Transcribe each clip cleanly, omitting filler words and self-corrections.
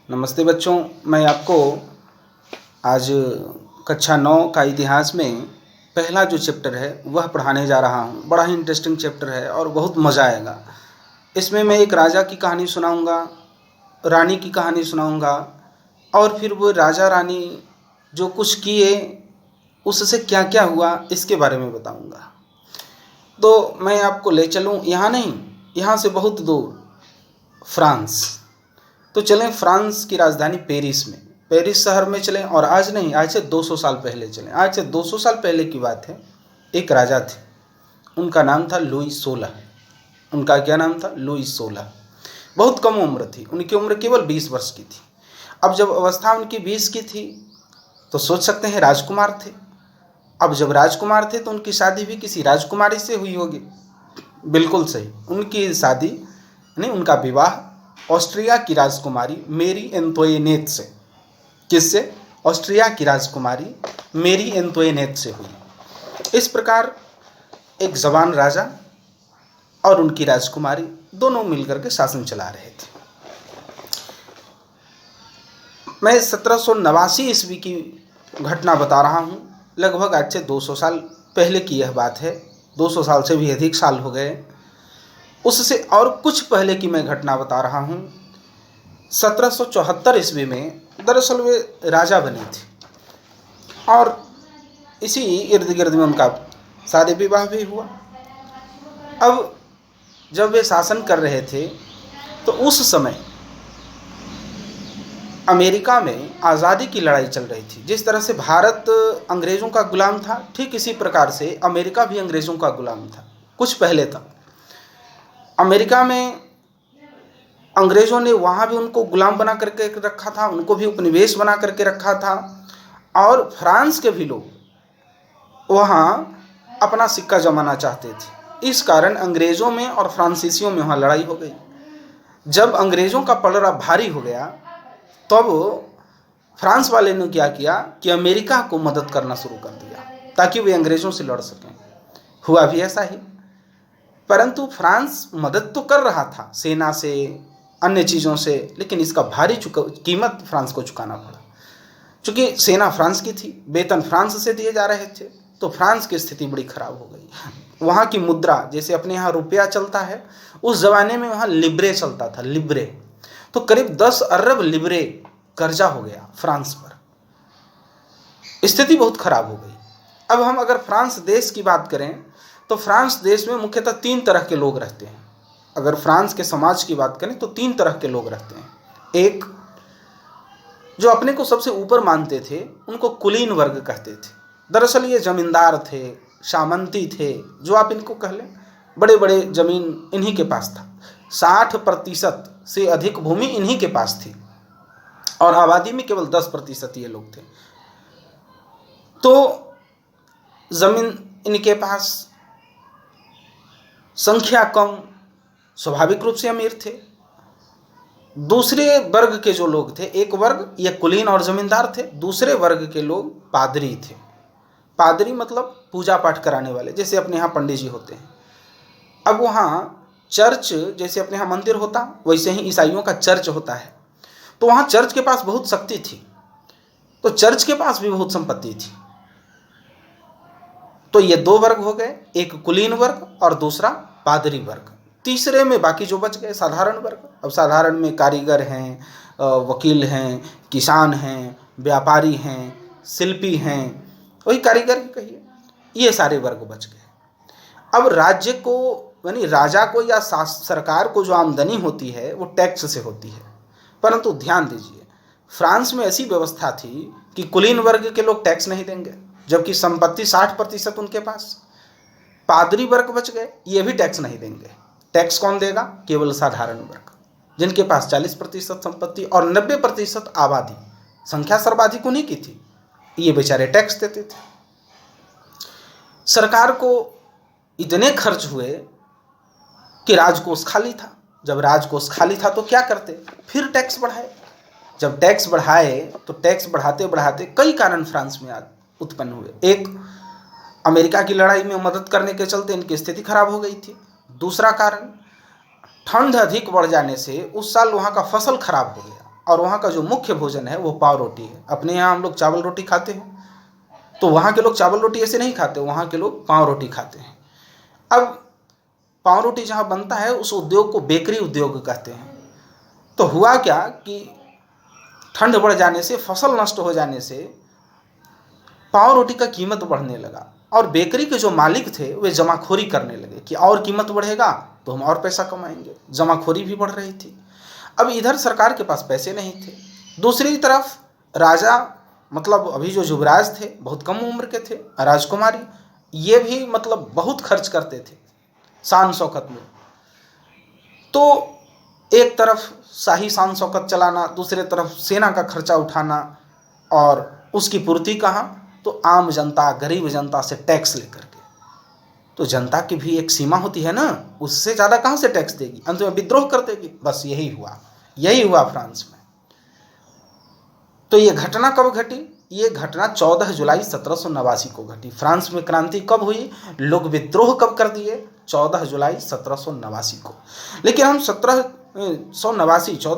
नमस्ते बच्चों, मैं आपको आज कक्षा 9 का इतिहास में पहला जो चैप्टर है वह पढ़ाने जा रहा हूँ। बड़ा ही इंटरेस्टिंग चैप्टर है और बहुत मज़ा आएगा। इसमें मैं एक राजा की कहानी सुनाऊँगा, रानी की कहानी सुनाऊँगा और फिर वो राजा रानी जो कुछ किए उससे क्या क्या हुआ इसके बारे में बताऊँगा। तो मैं आपको ले चलूँ यहाँ नहीं, यहाँ से बहुत दूर, फ्रांस। तो चलें फ्रांस की राजधानी पेरिस में, पेरिस शहर में चलें। और आज नहीं, आज से 200 साल पहले चलें। आज से 200 साल पहले की बात है। एक राजा थे, उनका नाम था लुई 16। उनका क्या नाम था? लुई 16। बहुत कम उम्र थी, उनकी उम्र केवल 20 वर्ष की थी। अब जब अवस्था उनकी 20 की थी तो सोच सकते हैं राजकुमार थे। अब जब राजकुमार थे तो उनकी शादी भी किसी राजकुमारी से हुई होगी। बिल्कुल सही, उनकी शादी नहीं, उनका विवाह ऑस्ट्रिया की राजकुमारी मेरी एंतोइनेट से। किससे? ऑस्ट्रिया की राजकुमारी मेरी एंतोइनेट से हुई। इस प्रकार एक जवान राजा और उनकी राजकुमारी दोनों मिलकर के शासन चला रहे थे। मैं 1789 ईस्वी की घटना बता रहा हूँ। लगभग आज से 200 साल पहले की यह बात है। 200 साल से भी अधिक साल हो गए। उससे और कुछ पहले की मैं घटना बता रहा हूँ। 1774 ईस्वी में दरअसल वे राजा बने थे और इसी इर्द गिर्द में उनका शादी विवाह भी हुआ। अब जब वे शासन कर रहे थे तो उस समय अमेरिका में आज़ादी की लड़ाई चल रही थी। जिस तरह से भारत अंग्रेज़ों का गुलाम था, ठीक इसी प्रकार से अमेरिका भी अंग्रेज़ों का गुलाम था। कुछ पहले तक अमेरिका में अंग्रेज़ों ने वहाँ भी उनको गुलाम बना करके रखा था, उनको भी उपनिवेश बना करके रखा था। और फ्रांस के भी लोग वहाँ अपना सिक्का जमाना चाहते थे। इस कारण अंग्रेज़ों में और फ्रांसीसियों में वहाँ लड़ाई हो गई। जब अंग्रेज़ों का पलड़ा भारी हो गया तब फ्रांस वाले ने क्या किया कि अमेरिका को मदद करना शुरू कर दिया ताकि वे अंग्रेज़ों से लड़ सकें। हुआ भी ऐसा ही। परंतु फ्रांस मदद तो कर रहा था सेना से, अन्य चीज़ों से, लेकिन इसका भारी कीमत फ्रांस को चुकाना पड़ा। चूँकि सेना फ्रांस की थी, वेतन फ्रांस से दिए जा रहे थे, तो फ्रांस की स्थिति बड़ी खराब हो गई। वहाँ की मुद्रा, जैसे अपने यहाँ रुपया चलता है, उस ज़माने में वहाँ लिब्रे चलता था, लिब्रे। तो करीब 10 अरब लिब्रे कर्जा हो गया फ्रांस पर। स्थिति बहुत खराब हो गई। अब हम अगर फ्रांस देश की बात करें तो फ्रांस देश में मुख्यतः 3 तरह के लोग रहते हैं। अगर फ्रांस के समाज की बात करें तो 3 तरह के लोग रहते हैं। एक, जो अपने को सबसे ऊपर मानते थे, उनको कुलीन वर्ग कहते थे। दरअसल ये जमींदार थे, सामंती थे, जो आप इनको कह लें। बड़े बड़े जमीन इन्हीं के पास था। 60% से अधिक भूमि इन्हीं के पास थी और आबादी में केवल 10% ये लोग थे। तो जमीन इनके पास, संख्या कम, स्वाभाविक रूप से अमीर थे। दूसरे वर्ग के जो लोग थे, एक वर्ग ये कुलीन और जमींदार थे, दूसरे वर्ग के लोग पादरी थे। पादरी मतलब पूजा पाठ कराने वाले, जैसे अपने यहाँ पंडित जी होते हैं। अब वहाँ चर्च, जैसे अपने यहाँ मंदिर होता वैसे ही ईसाइयों का चर्च होता है। तो वहाँ चर्च के पास बहुत शक्ति थी, तो चर्च के पास भी बहुत संपत्ति थी। तो ये 2 वर्ग हो गए, एक कुलीन वर्ग और दूसरा पादरी वर्ग। तीसरे में बाकी जो बच गए साधारण वर्ग। अब साधारण में कारीगर हैं, वकील हैं, किसान हैं, व्यापारी हैं, शिल्पी हैं, वही कारीगर ही कहिए, ये सारे वर्ग बच गए। अब राज्य को, यानी राजा को या सरकार को जो आमदनी होती है वो टैक्स से होती है। परंतु ध्यान दीजिए, फ्रांस में ऐसी व्यवस्था थी कि कुलीन वर्ग के लोग टैक्स नहीं देंगे, जबकि संपत्ति 60% उनके पास। पादरी वर्ग बच गए, ये भी टैक्स नहीं देंगे। टैक्स कौन देगा? केवल साधारण वर्ग, जिनके पास 40% संपत्ति और 90% आबादी, संख्या सर्वाधिक उन्हीं की थी। ये बेचारे टैक्स देते थे। सरकार को इतने खर्च हुए कि राजकोष खाली था। जब राजकोष खाली था तो क्या करते? फिर टैक्स बढ़ाए। जब टैक्स बढ़ाए तो टैक्स बढ़ाते बढ़ाते कई कारण फ्रांस में उत्पन्न हुए। एक, अमेरिका की लड़ाई में मदद करने के चलते इनकी स्थिति खराब हो गई थी। दूसरा कारण, ठंड अधिक बढ़ जाने से उस साल वहाँ का फसल खराब हो गया। और वहाँ का जो मुख्य भोजन है वो पाव रोटी है। अपने यहाँ हम लोग चावल रोटी खाते हैं, तो वहाँ के लोग चावल रोटी ऐसे नहीं खाते, वहाँ के लोग पाव रोटी खाते हैं। अब पाव रोटी जहाँ बनता है उस उद्योग को बेकरी उद्योग कहते हैं। तो हुआ क्या कि ठंड बढ़ जाने से, फसल नष्ट हो जाने से पाव रोटी का कीमत बढ़ने लगा और बेकरी के जो मालिक थे वे जमाखोरी करने लगे कि और कीमत बढ़ेगा तो हम और पैसा कमाएंगे। जमाखोरी भी बढ़ रही थी। अब इधर सरकार के पास पैसे नहीं थे, दूसरी तरफ राजा, मतलब अभी जो युवराज थे बहुत कम उम्र के थे, राजकुमारी, ये भी मतलब बहुत खर्च करते थे शान शौकत में। तो एक तरफ शाही शान शौकत चलाना, दूसरे तरफ सेना का खर्चा उठाना, और उसकी पूर्ति कहाँ, तो आम जनता, गरीब जनता से टैक्स लेकर के। तो जनता की भी एक सीमा होती है ना, उससे ज़्यादा कहाँ से टैक्स देगी, अंत में विद्रोह कर देगी। बस यही हुआ फ्रांस में। तो ये घटना कब घटी? ये घटना 14 जुलाई 1789 को घटी। फ्रांस में क्रांति कब हुई, लोग विद्रोह कब कर दिए? 14 जुलाई 1789 को। लेकिन हम 14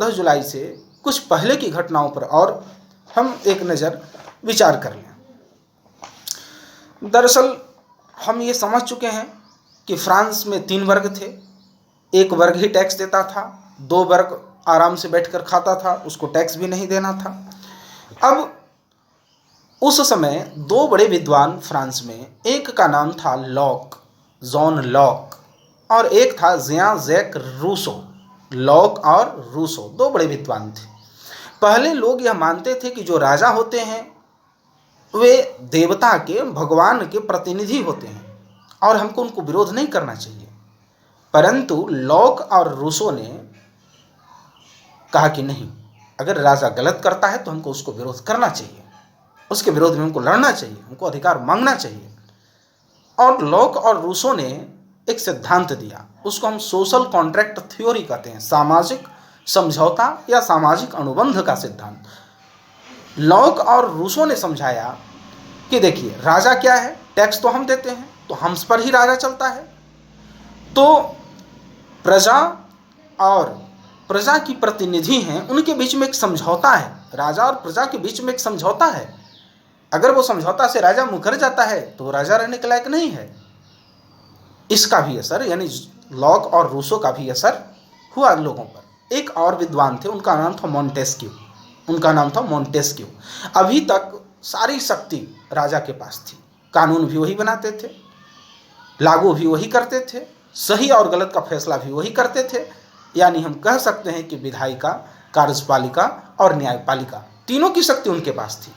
जुलाई से कुछ पहले की घटनाओं पर और हम एक नज़र विचार कर लें। दरअसल हम ये समझ चुके हैं कि फ्रांस में 3 वर्ग थे। एक वर्ग ही टैक्स देता था, 2 वर्ग आराम से बैठकर खाता था, उसको टैक्स भी नहीं देना था। अब उस समय 2 बड़े विद्वान फ्रांस में, एक का नाम था लॉक, जॉन लॉक, और एक था जियां जैक रूसो। लॉक और रूसो 2 बड़े विद्वान थे। पहले लोग यह मानते थे कि जो राजा होते हैं वे देवता के, भगवान के प्रतिनिधि होते हैं और हमको उनको विरोध नहीं करना चाहिए। परंतु लॉक और रूसो ने कहा कि नहीं, अगर राजा गलत करता है तो हमको उसको विरोध करना चाहिए, उसके विरोध में हमको लड़ना चाहिए, हमको अधिकार मांगना चाहिए। और लॉक और रूसो ने एक सिद्धांत दिया, उसको हम सोशल कॉन्ट्रैक्ट थ्योरी कहते हैं, सामाजिक समझौता या सामाजिक अनुबंध का सिद्धांत। लॉक और रूसो ने समझाया कि देखिए, राजा क्या है, टैक्स तो हम देते हैं, तो हम पर ही राजा चलता है। तो प्रजा और प्रजा की प्रतिनिधि हैं, उनके बीच में एक समझौता है, राजा और प्रजा के बीच में एक समझौता है। अगर वो समझौता से राजा मुकर जाता है तो वो राजा रहने के लायक नहीं है। इसका भी असर, यानी लॉक और रूसो का भी असर हुआ लोगों पर। एक और विद्वान थे, उनका नाम था मोंटेस्क्यू। अभी तक सारी शक्ति राजा के पास थी, कानून भी वही बनाते थे, लागू भी वही करते थे, सही और गलत का फैसला भी वही करते थे। यानी हम कह सकते हैं कि विधायिका, कार्यपालिका और न्यायपालिका, तीनों की शक्ति उनके पास थी।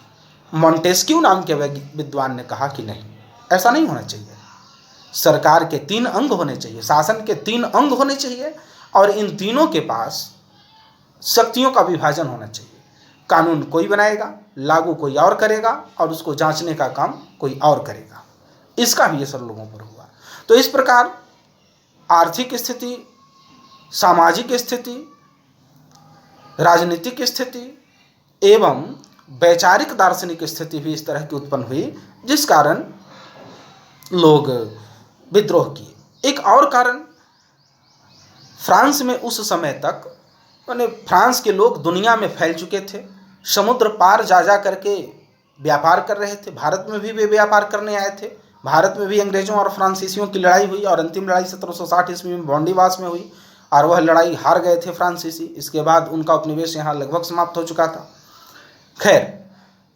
मोंटेस्क्यू नाम के विद्वान ने कहा कि नहीं, ऐसा नहीं होना चाहिए। सरकार के 3 अंग होने चाहिए, शासन के 3 अंग होने चाहिए, और इन तीनों के पास शक्तियों का विभाजन होना चाहिए। कानून कोई बनाएगा, लागू कोई और करेगा, और उसको जांचने का काम कोई और करेगा। इसका भी असर लोगों पर हुआ। तो इस प्रकार आर्थिक स्थिति, सामाजिक स्थिति, राजनीतिक स्थिति एवं वैचारिक दार्शनिक स्थिति भी इस तरह की उत्पन्न हुई, जिस कारण लोग विद्रोह किए। एक और कारण, फ्रांस में उस समय तक, यानी फ्रांस के लोग दुनिया में फैल चुके थे, समुद्र पार जा करके व्यापार कर रहे थे। भारत में भी वे व्यापार करने आए थे। भारत में भी अंग्रेजों और फ्रांसीसियों की लड़ाई हुई, और अंतिम लड़ाई 1760 ईस्वी में बॉन्डीवास में हुई, और वह लड़ाई हार गए थे फ्रांसीसी। इसके बाद उनका उपनिवेश यहाँ लगभग समाप्त हो चुका था। खैर,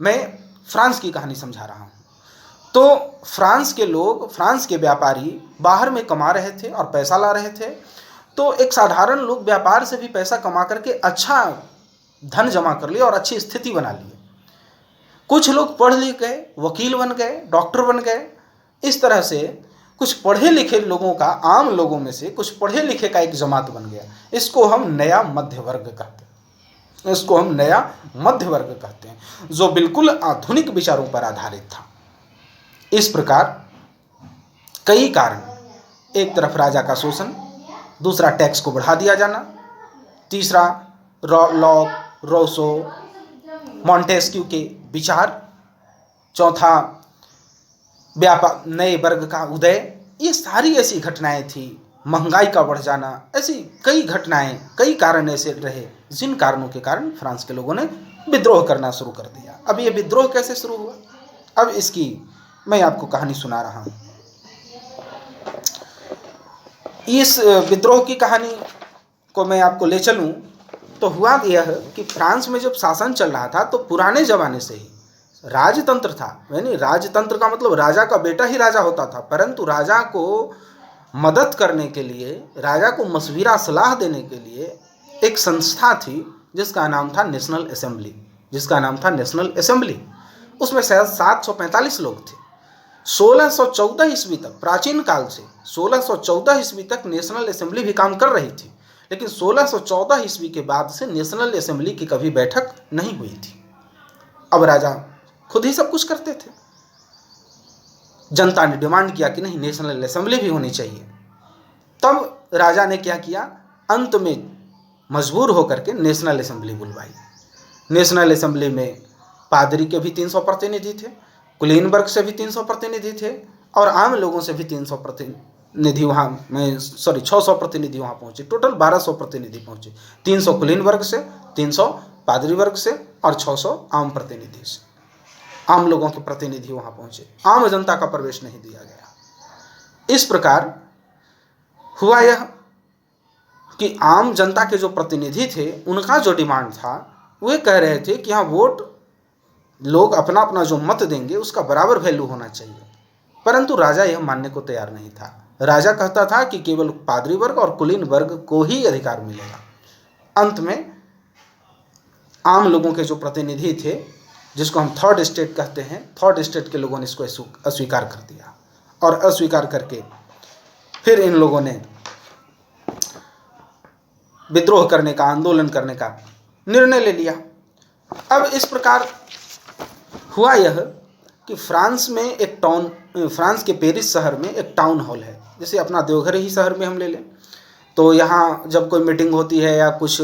मैं फ्रांस की कहानी समझा रहा हूँ। तो फ्रांस के लोग, फ्रांस के व्यापारी बाहर में कमा रहे थे और पैसा ला रहे थे। तो एक साधारण लोग व्यापार से भी पैसा कमा करके अच्छा धन जमा कर लिए और अच्छी स्थिति बना लिए। कुछ लोग पढ़ लिख गए, वकील बन गए, डॉक्टर बन गए। इस तरह से कुछ पढ़े लिखे लोगों का, आम लोगों में से कुछ पढ़े लिखे का एक जमात बन गया। इसको हम नया मध्य वर्ग कहते हैं, जो बिल्कुल आधुनिक विचारों पर आधारित था। इस प्रकार कई कारण, एक तरफ राजा का शोषण, दूसरा टैक्स को बढ़ा दिया जाना, तीसरा लॉक, रूसो, मोंटेस्क्यू के विचार, चौथा व्यापार, नए वर्ग का उदय, ये सारी ऐसी घटनाएं थी। महंगाई का बढ़ जाना, ऐसी कई घटनाएं, कई कारण ऐसे रहे जिन कारणों के कारण फ्रांस के लोगों ने विद्रोह करना शुरू कर दिया। अब ये विद्रोह कैसे शुरू हुआ, अब इसकी मैं आपको कहानी सुना रहा हूँ। इस विद्रोह की कहानी को मैं आपको ले चलूँ तो हुआ यह कि फ्रांस में जब शासन चल रहा था तो पुराने जमाने से ही राजतंत्र था। यानी राजतंत्र का मतलब राजा का बेटा ही राजा होता था, परंतु राजा को मदद करने के लिए, राजा को मशविरा सलाह देने के लिए एक संस्था थी जिसका नाम था नेशनल असेंबली। उसमें शायद 745 लोग थे। 1614 ईस्वी तक, प्राचीन काल से 1614 ईस्वी तक नेशनल असेंबली भी काम कर रही थी, लेकिन 1614 ईस्वी के बाद से नेशनल असेंबली की कभी बैठक नहीं हुई थी। अब राजा खुद ही सब कुछ करते थे। जनता ने डिमांड किया कि नहीं, नेशनल असेंबली भी होनी चाहिए। तब राजा ने क्या किया, अंत में मजबूर होकर के नेशनल असेंबली बुलवाई। नेशनल असेंबली में पादरी के भी 300 प्रतिनिधि थे, कुलीन वर्ग से भी 300 प्रतिनिधि थे और आम लोगों से भी 300 प्रतिनिधि वहाँ 600 प्रतिनिधि वहाँ पहुँचे। टोटल 1200 प्रतिनिधि पहुँचे। 300 कुलीन वर्ग से, 300 पादरी वर्ग से और 600 आम प्रतिनिधि से, आम लोगों के प्रतिनिधि वहाँ पहुँचे। आम जनता का प्रवेश नहीं दिया गया। इस प्रकार हुआ यह कि आम जनता के जो प्रतिनिधि थे उनका जो डिमांड था, वे कह रहे थे कि हाँ, वोट लोग अपना अपना जो मत देंगे उसका बराबर वैल्यू होना चाहिए, परंतु राजा यह मानने को तैयार नहीं था। राजा कहता था कि केवल पादरी वर्ग और कुलीन वर्ग को ही अधिकार मिलेगा। अंत में आम लोगों के जो प्रतिनिधि थे, जिसको हम थर्ड स्टेट कहते हैं, थर्ड स्टेट के लोगों ने इसको अस्वीकार कर दिया और अस्वीकार करके फिर इन लोगों ने विद्रोह करने का, आंदोलन करने का निर्णय ले लिया। अब इस प्रकार हुआ यह कि फ्रांस के पेरिस शहर में एक टाउन हॉल है। जैसे अपना देवघर ही शहर में हम ले लें तो यहाँ जब कोई मीटिंग होती है या कुछ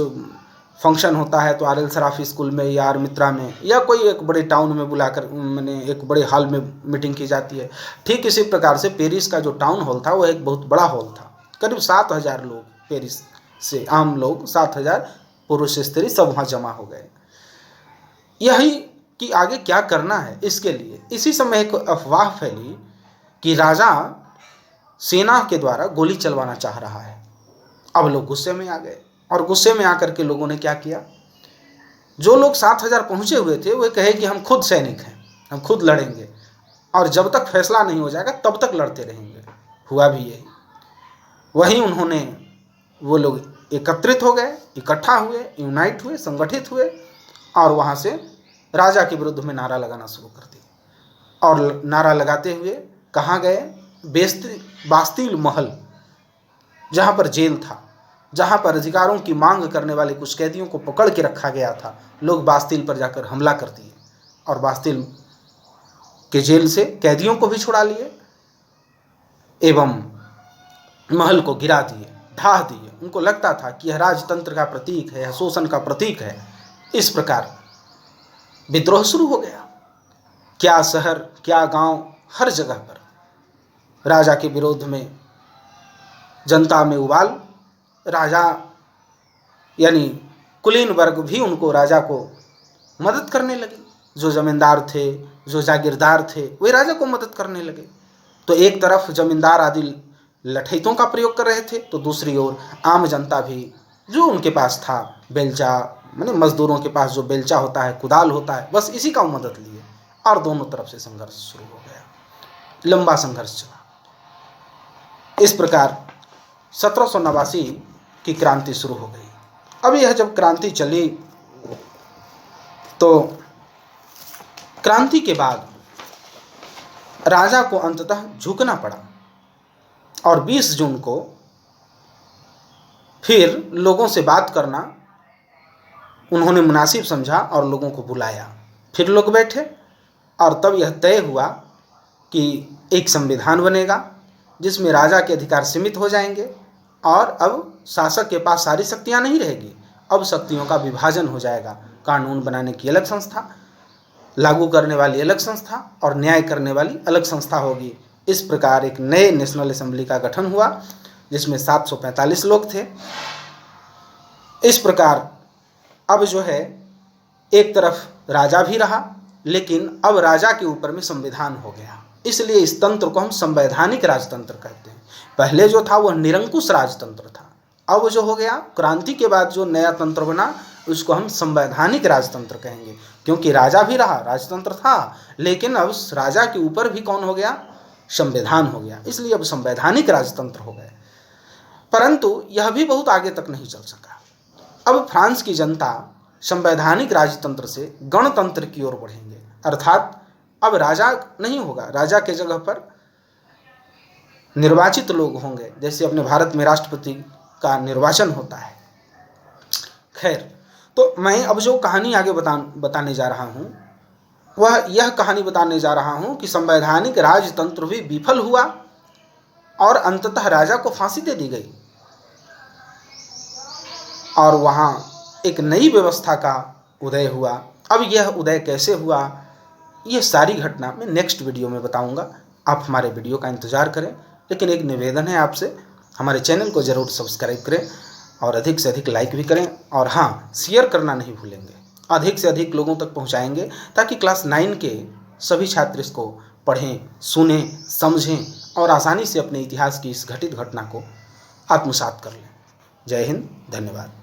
फंक्शन होता है तो आर.एल. सराफी स्कूल में या आर मित्रा में या कोई एक बड़े टाउन में बुलाकर मैंने एक बड़े हॉल में मीटिंग की जाती है। ठीक इसी प्रकार से पेरिस का जो टाउन हॉल था वह एक बहुत बड़ा हॉल था। करीब 7000 लोग, पेरिस से आम लोग 7000, पुरुष स्त्री सब वहाँ जमा हो गए। यही कि आगे क्या करना है इसके लिए। इसी समय एक अफवाह फैली कि राजा सेना के द्वारा गोली चलवाना चाह रहा है। अब लोग गुस्से में आ गए और गुस्से में आकर के लोगों ने क्या किया, जो लोग 7000 पहुंचे हुए थे वे कहे कि हम खुद सैनिक हैं, हम खुद लड़ेंगे और जब तक फैसला नहीं हो जाएगा तब तक लड़ते रहेंगे। हुआ भी यही। वहीं उन्होंने, वो लोग एकत्रित हो गए, इकट्ठा हुए, यूनाइट हुए, संगठित हुए और वहाँ से राजा के विरुद्ध में नारा लगाना शुरू कर दिया। और नारा लगाते हुए कहाँ गए, बास्तिल महल, जहाँ पर जेल था, जहाँ पर अधिकारों की मांग करने वाले कुछ कैदियों को पकड़ के रखा गया था, लोग बास्तिल पर जाकर हमला कर दिए और बास्तिल के जेल से कैदियों को भी छुड़ा लिए एवं महल को गिरा दिए, ढा दिए। उनको लगता था कि यह राजतंत्र का प्रतीक है, यह शोषण का प्रतीक है। इस प्रकार विद्रोह शुरू हो गया। क्या शहर, क्या गांव, हर जगह पर राजा के विरोध में जनता में उबाल। राजा यानी कुलीन वर्ग भी उनको, राजा को मदद करने लगे। जो जमींदार थे, जो जागीरदार थे, वे राजा को मदद करने लगे। तो एक तरफ जमींदार आदि लठैतों का प्रयोग कर रहे थे, तो दूसरी ओर आम जनता भी जो उनके पास था, बेलचा, माने मजदूरों के पास जो बेलचा होता है, कुदाल होता है, बस इसी का मदद लिए और दोनों तरफ से संघर्ष शुरू हो गया। लंबा संघर्ष चला। इस प्रकार 1789 की क्रांति शुरू हो गई। अब यह जब क्रांति चली तो क्रांति के बाद राजा को अंततः झुकना पड़ा और 20 जून को फिर लोगों से बात करना उन्होंने मुनासिब समझा और लोगों को बुलाया। फिर लोग बैठे और तब यह तय हुआ कि एक संविधान बनेगा जिसमें राजा के अधिकार सीमित हो जाएंगे और अब शासक के पास सारी शक्तियां नहीं रहेगी। अब शक्तियों का विभाजन हो जाएगा। कानून बनाने की अलग संस्था, लागू करने वाली अलग संस्था और न्याय करने वाली अलग संस्था होगी। इस प्रकार एक नए नेशनल असेंबली का गठन हुआ जिसमें 745 लोग थे। इस प्रकार अब जो है एक तरफ राजा भी रहा, लेकिन अब राजा के ऊपर में संविधान हो गया, इसलिए इस तंत्र को हम संवैधानिक राजतंत्र कहते हैं। पहले जो था वह निरंकुश राजतंत्र था, अब जो हो गया क्रांति के बाद जो नया तंत्र बना उसको हम संवैधानिक राजतंत्र कहेंगे, क्योंकि राजा भी रहा, राजतंत्र था, लेकिन अब उस राजा के ऊपर भी कौन हो गया, संविधान हो गया, इसलिए अब संवैधानिक राजतंत्र हो गए। परंतु यह भी बहुत आगे तक नहीं चल सका। अब फ्रांस की जनता संवैधानिक राजतंत्र से गणतंत्र की ओर बढ़ेंगे, अर्थात अब राजा नहीं होगा, राजा के जगह पर निर्वाचित लोग होंगे, जैसे अपने भारत में राष्ट्रपति का निर्वाचन होता है। खैर, तो मैं अब जो कहानी आगे बताने जा रहा हूँ वह यह कहानी बताने जा रहा हूँ कि संवैधानिक राजतंत्र भी विफल हुआ और अंततः राजा को फांसी दे दी गई और वहाँ एक नई व्यवस्था का उदय हुआ। अब यह उदय कैसे हुआ, यह सारी घटना मैं नेक्स्ट वीडियो में बताऊंगा। आप हमारे वीडियो का इंतज़ार करें, लेकिन एक निवेदन है आपसे, हमारे चैनल को ज़रूर सब्सक्राइब करें और अधिक से अधिक लाइक भी करें, और हाँ, शेयर करना नहीं भूलेंगे, अधिक से अधिक लोगों तक पहुंचाएंगे ताकि क्लास 9 के सभी छात्र इसको पढ़ें, सुनें, समझें और आसानी से अपने इतिहास की इस घटित घटना को आत्मसात कर लें। जय हिंद, धन्यवाद।